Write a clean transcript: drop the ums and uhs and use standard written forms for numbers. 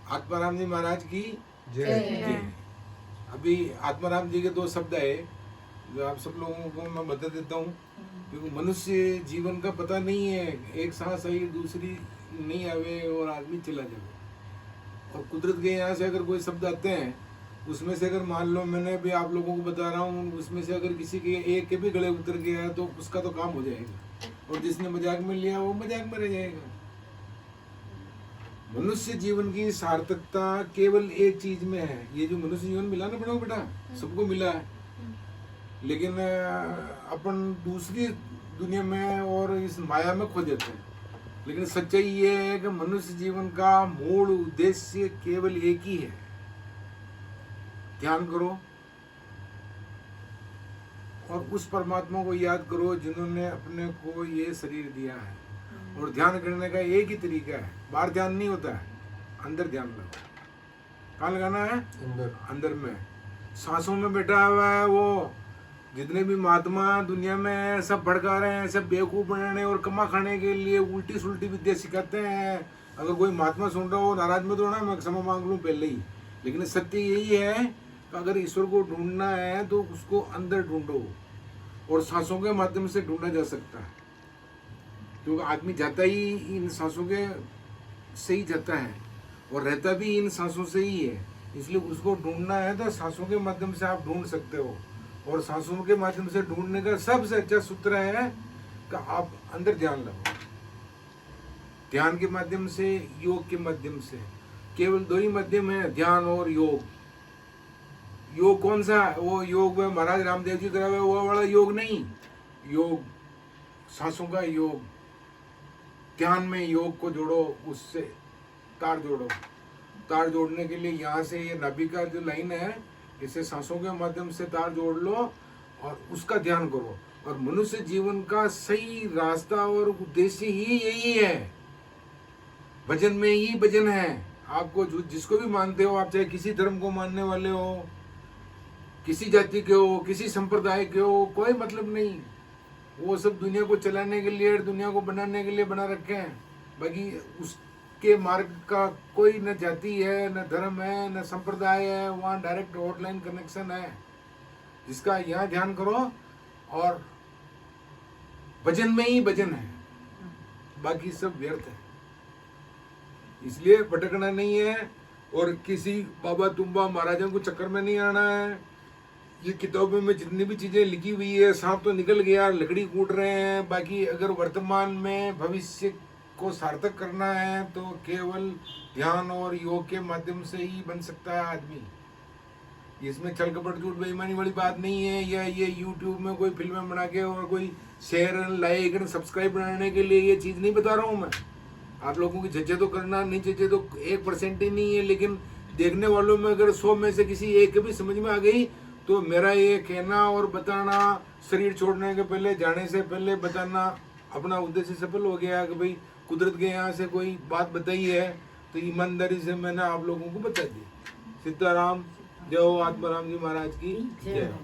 आत्माराम जी महाराज की जय। जय। अभी आत्माराम जी के दो शब्द है जो आप सब लोगों को मैं बता देता हूँ, क्योंकि मनुष्य जीवन का पता नहीं है, एक सांस आई दूसरी नहीं आवे और आदमी चला जाए। और कुदरत के यहाँ से अगर कोई शब्द आते हैं, उसमें से अगर मान लो मैंने भी आप लोगों को बता रहा हूँ, उसमें से अगर किसी के एक के भी गले उतर गया तो उसका तो काम हो जाएगा, और जिसने मजाक में लिया वो मजाक में रह जाएगा। मनुष्य जीवन की सार्थकता केवल एक चीज में है। ये जो मनुष्य जीवन मिला ना बड़ा बेटा, सबको मिला है, लेकिन अपन दूसरी दुनिया में और इस माया में खो जाते हैं। लेकिन सच्चाई ये है कि मनुष्य जीवन का मूल उद्देश्य केवल एक ही है। ध्यान करो और उस परमात्मा को याद करो जिन्होंने अपने को ये शरीर दिया है। और ध्यान करने का एक ही तरीका है, बाहर ध्यान नहीं होता है, अंदर ध्यान लगाओ। कहाँ लगाना है? अंदर में। सांसों में बैठा हुआ है वो, जितने भी महात्मा दुनिया में हैं सब भड़का रहे हैं, सब बेवकूफ बनाने और कमा खाने के लिए उल्टी सुल्टी विद्या सिखाते हैं। अगर कोई महात्मा सुन रहा हो नाराज मत होना, मैं क्षमा मांग लूँ पहले ही। लेकिन सत्य यही है कि अगर ईश्वर को ढूंढना है तो उसको अंदर ढूंढो, और सांसों के माध्यम से ढूंढा जा सकता है, क्योंकि आदमी जाता ही इन सांसों के से ही जाता है और रहता भी इन सांसों से ही है। इसलिए उसको ढूंढना है तो सांसों के माध्यम से आप ढूंढ सकते हो। और सांसों के माध्यम से ढूंढने का सबसे अच्छा सूत्र है कि आप अंदर ध्यान लगाओ। ध्यान के माध्यम से, योग के माध्यम से, केवल दो ही माध्यम है, ध्यान और योग। योग कौन सा? वो योग में महाराज रामदेव जी करा हुआ वो वाला योग नहीं, योग सांसों का योग। ध्यान में योग को जोड़ो, उससे तार जोड़ो। तार जोड़ने के लिए यहाँ से ये नाभि का जो लाइन है, इसे सांसों के माध्यम से तार जोड़ लो और उसका ध्यान करो। और मनुष्य जीवन का सही रास्ता और उद्देश्य ही यही है। भजन में ही भजन है। आपको जिसको भी मानते हो, आप चाहे किसी धर्म को मानने वाले हो, किसी जाति के हो, किसी संप्रदाय के हो, कोई मतलब नहीं। वो सब दुनिया को चलाने के लिए, दुनिया को बनाने के लिए बना रखे हैं। बाकी उसके मार्ग का कोई न जाति है, न धर्म है, न संप्रदाय है। वहाँ डायरेक्ट हॉटलाइन कनेक्शन है, जिसका यहाँ ध्यान करो और भजन में ही भजन है, बाकी सब व्यर्थ है। इसलिए भटकना नहीं है और किसी बाबा तुम्बा महाराजों को चक्कर में नहीं आना है। ये किताबों में जितनी भी चीजें लिखी हुई है, सांप तो निकल गया, लकड़ी कूट रहे हैं। बाकी अगर वर्तमान में भविष्य को सार्थक करना है तो केवल ध्यान और योग के माध्यम से ही बन सकता है आदमी। इसमें छल कपट झूठ बेईमानी वाली बात नहीं है, या ये यूट्यूब में कोई फिल्में बना के और कोई शेयर लाइक सब्सक्राइब बनाने के लिए ये चीज नहीं बता रहा हूँ मैं। आप लोगों की जजे तो करना, नहीं जजे तो 1% ही नहीं है। लेकिन देखने वालों में अगर 100 में से किसी एक के भी समझ में आ गई तो मेरा ये कहना और बताना, शरीर छोड़ने के पहले, जाने से पहले बताना, अपना उद्देश्य सफल हो गया कि भाई कुदरत के यहाँ से कोई बात बताई है तो ईमानदारी से मैंने आप लोगों को बता दी। सीताराम, जय हो आत्माराम जी महाराज की जय हो।